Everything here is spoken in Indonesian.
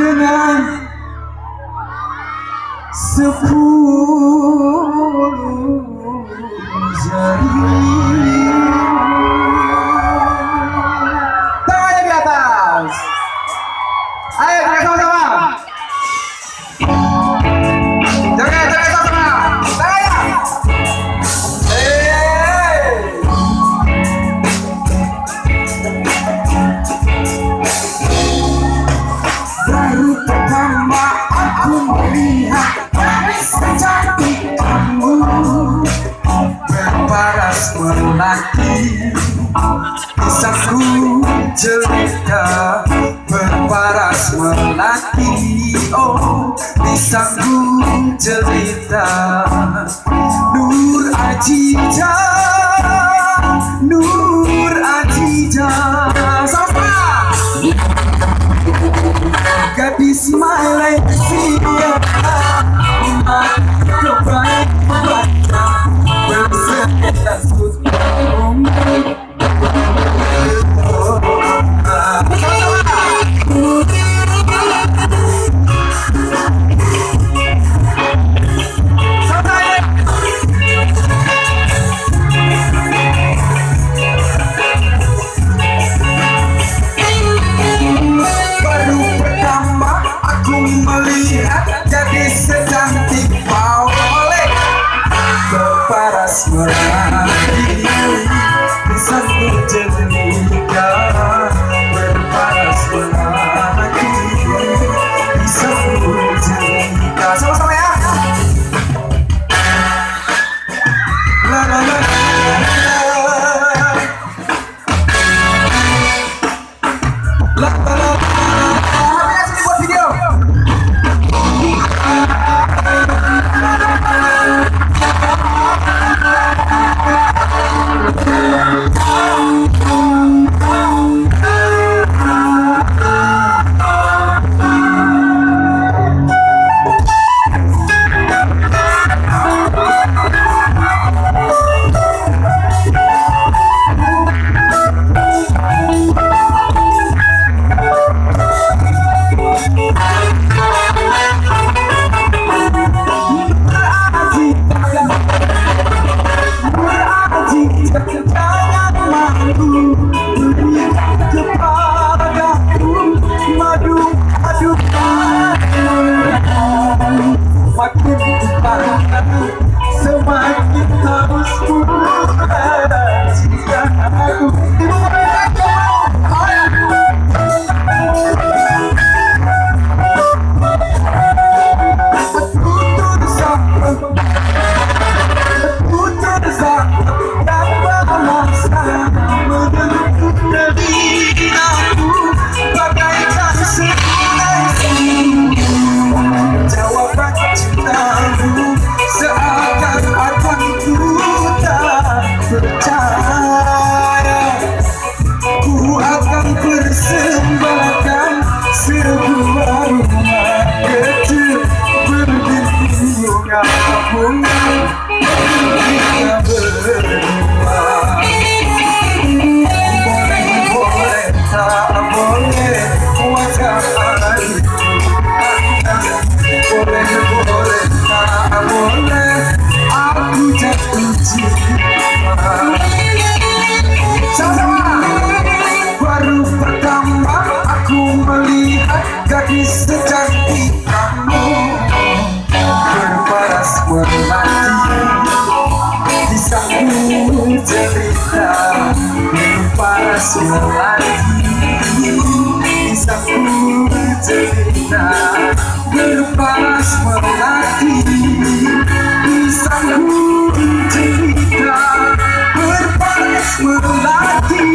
dengan 10 jari. Tangannya di atas. Ayo kita sama-sama. Jangan sama-sama. Tangannya. Baru pertama aku melihat secantik kamu berparas melati, kisahku cerita berparas melati. Oh, kisahku cerita. Nur Ajija, Nur Ajija, sama gadis Malaysia, kebaik membaca bersedia susun. Melihat gadis secantik Paulek berparas melati, kisahku cerita berparas melati, kisahku cerita. Sama-sama ya. La la la la la la. Makin dipandang semakin harus buka jika aku gadis secantik kamu berparas melati, kisahku cerita berparas melati, kisahku cerita berparas melati, kisahku cerita berparas melati.